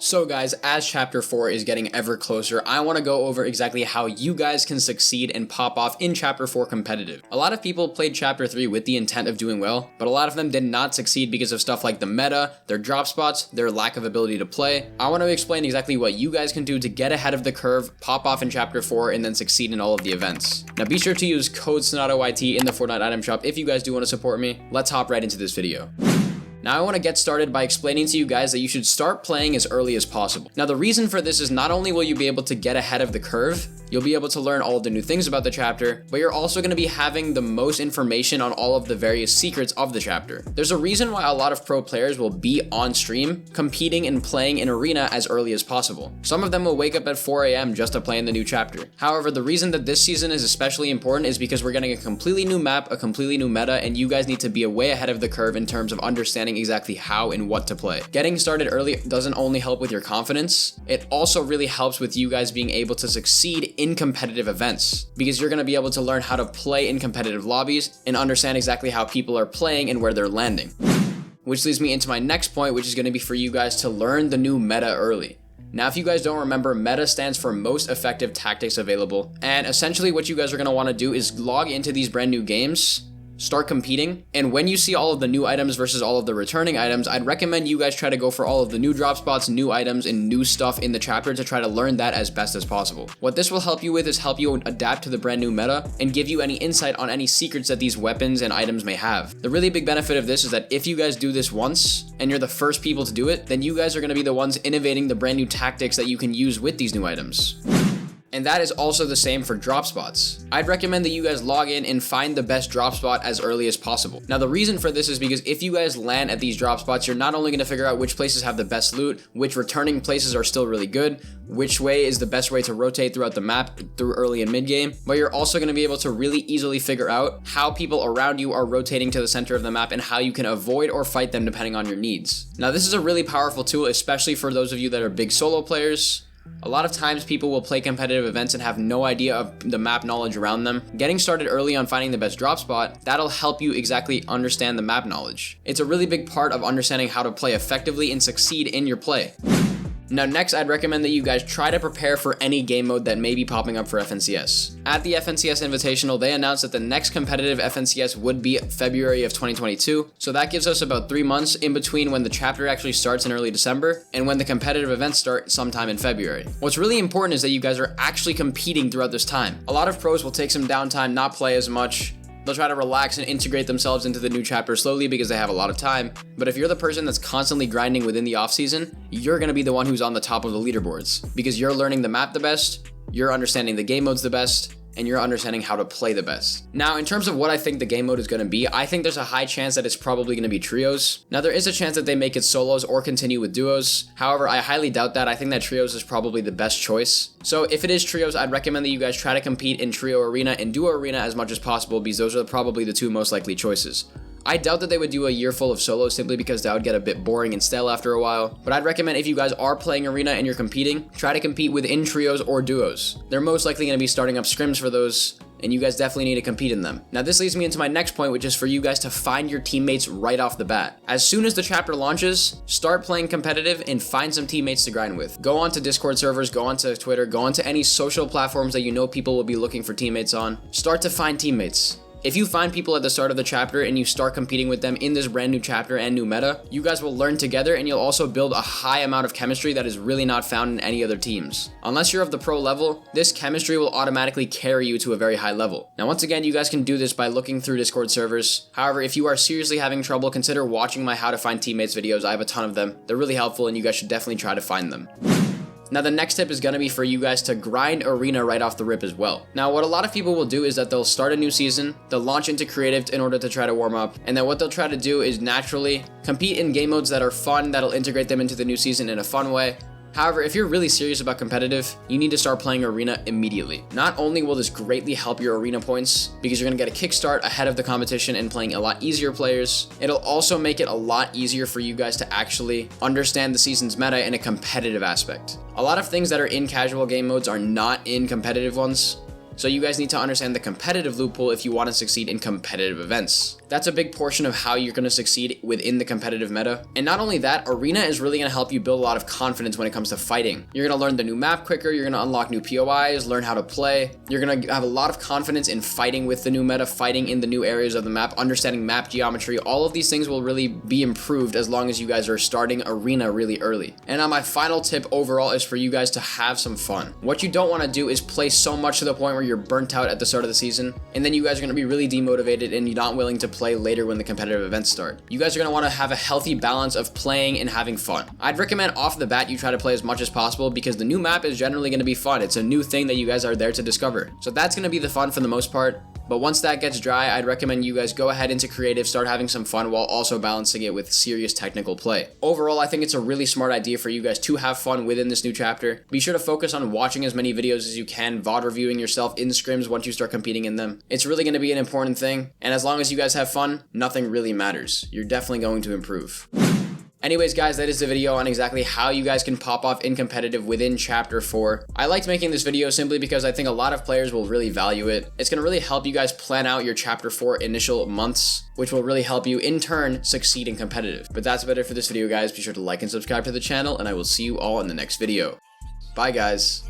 So guys, as Chapter 4 is getting ever closer, I want to go over exactly how you guys can succeed and pop off in Chapter 4 competitive. A lot of people played Chapter 3 with the intent of doing well, but a lot of them did not succeed because of stuff like the meta, their drop spots, their lack of ability to play. I want to explain exactly what you guys can do to get ahead of the curve, pop off in Chapter 4, and then succeed in all of the events. Now be sure to use code SonataYT in the Fortnite item shop if you guys do want to support me. Let's hop right into this video. Now I want to get started by explaining to you guys that you should start playing as early as possible. Now the reason for this is not only will you be able to get ahead of the curve, you'll be able to learn all of the new things about the chapter, but you're also going to be having the most information on all of the various secrets of the chapter. There's a reason why a lot of pro players will be on stream, competing and playing in arena as early as possible. Some of them will wake up at 4 AM just to play in the new chapter. However, the reason that this season is especially important is because we're getting a completely new map, a completely new meta, and you guys need to be way ahead of the curve in terms of understanding exactly how and what to play. Getting started early doesn't only help with your confidence, it also really helps with you guys being able to succeed in competitive events, because you're going to be able to learn how to play in competitive lobbies and understand exactly how people are playing and where they're landing. Which leads me into my next point, which is going to be for you guys to learn the new meta early. Now, if you guys don't remember, meta stands for most effective tactics available, and essentially what you guys are going to want to do is log into these brand new games, start competing, and when you see all of the new items versus all of the returning items, I'd recommend you guys try to go for all of the new drop spots, new items, and new stuff in the chapter to try to learn that as best as possible. What this will help you with is help you adapt to the brand new meta and give you any insight on any secrets that these weapons and items may have. The really big benefit of this is that if you guys do this once and you're the first people to do it, then you guys are going to be the ones innovating the brand new tactics that you can use with these new items. And that is also the same for drop spots. I'd recommend that you guys log in and find the best drop spot as early as possible. Now the reason for this is because if you guys land at these drop spots, you're not only going to figure out which places have the best loot, which returning places are still really good, which way is the best way to rotate throughout the map through early and mid game, but you're also going to be able to really easily figure out how people around you are rotating to the center of the map and how you can avoid or fight them depending on your needs. Now this is a really powerful tool, especially for those of you that are big solo players. A lot of times people will play competitive events and have no idea of the map knowledge around them. Getting started early on finding the best drop spot, that'll help you exactly understand the map knowledge. It's a really big part of understanding how to play effectively and succeed in your play. Now next, I'd recommend that you guys try to prepare for any game mode that may be popping up for FNCS. At the FNCS Invitational, they announced that the next competitive FNCS would be February of 2022, so that gives us about 3 months in between when the chapter actually starts in early December and when the competitive events start sometime in February. What's really important is that you guys are actually competing throughout this time. A lot of pros will take some downtime, not play as much. They'll try to relax and integrate themselves into the new chapter slowly because they have a lot of time. But if you're the person that's constantly grinding within the off-season, you're going to be the one who's on the top of the leaderboards because you're learning the map the best, you're understanding the game modes the best, and you're understanding how to play the best. Now, in terms of what I think the game mode is going to be, I think there's a high chance that it's probably going to be trios. Now, there is a chance that they make it solos or continue with duos. However, I highly doubt that. I think that trios is probably the best choice. So if it is trios, I'd recommend that you guys try to compete in trio arena and duo arena as much as possible because those are probably the two most likely choices. I doubt that they would do a year full of solos simply because that would get a bit boring and stale after a while, but I'd recommend if you guys are playing arena and you're competing, try to compete within trios or duos. They're most likely going to be starting up scrims for those, and you guys definitely need to compete in them. Now this leads me into my next point, which is for you guys to find your teammates right off the bat. As soon as the chapter launches, start playing competitive and find some teammates to grind with. Go onto Discord servers, go onto Twitter, go onto any social platforms that you know people will be looking for teammates on. Start to find teammates. If you find people at the start of the chapter and you start competing with them in this brand new chapter and new meta, you guys will learn together and you'll also build a high amount of chemistry that is really not found in any other teams. Unless you're of the pro level, this chemistry will automatically carry you to a very high level. Now once again, you guys can do this by looking through Discord servers. However, if you are seriously having trouble, consider watching my How to Find Teammates videos. I have a ton of them. They're really helpful and you guys should definitely try to find them. Now the next tip is going to be for you guys to grind arena right off the rip as well. Now what a lot of people will do is that they'll start a new season, they'll launch into creative in order to try to warm up, and then what they'll try to do is naturally compete in game modes that are fun, that'll integrate them into the new season in a fun way. However, if you're really serious about competitive, you need to start playing arena immediately. Not only will this greatly help your arena points because you're going to get a kickstart ahead of the competition and playing a lot easier players, it'll also make it a lot easier for you guys to actually understand the season's meta in a competitive aspect. A lot of things that are in casual game modes are not in competitive ones. So you guys need to understand the competitive loot pool if you want to succeed in competitive events. That's a big portion of how you're going to succeed within the competitive meta. And not only that, Arena is really going to help you build a lot of confidence when it comes to fighting. You're going to learn the new map quicker, you're going to unlock new POIs, learn how to play. You're going to have a lot of confidence in fighting with the new meta, fighting in the new areas of the map, understanding map geometry. All of these things will really be improved as long as you guys are starting Arena really early. And now my final tip overall is for you guys to have some fun. What you don't want to do is play so much to the point where you're burnt out at the start of the season, and then you guys are going to be really demotivated and you're not willing to play later when the competitive events start. You guys are going to want to have a healthy balance of playing and having fun. I'd recommend off the bat you try to play as much as possible because the new map is generally going to be fun. It's a new thing that you guys are there to discover. So that's going to be the fun for the most part. But once that gets dry, I'd recommend you guys go ahead into creative, start having some fun while also balancing it with serious technical play. Overall, I think it's a really smart idea for you guys to have fun within this new chapter. Be sure to focus on watching as many videos as you can, VOD reviewing yourself in scrims once you start competing in them. It's really going to be an important thing, and as long as you guys have fun, nothing really matters. You're definitely going to improve. Anyways guys, that is the video on exactly how you guys can pop off in competitive within Chapter 4. I liked making this video simply because I think a lot of players will really value it. It's going to really help you guys plan out your Chapter 4 initial months, which will really help you in turn succeed in competitive. But that's about it for this video guys. Be sure to like and subscribe to the channel, and I will see you all in the next video. Bye guys.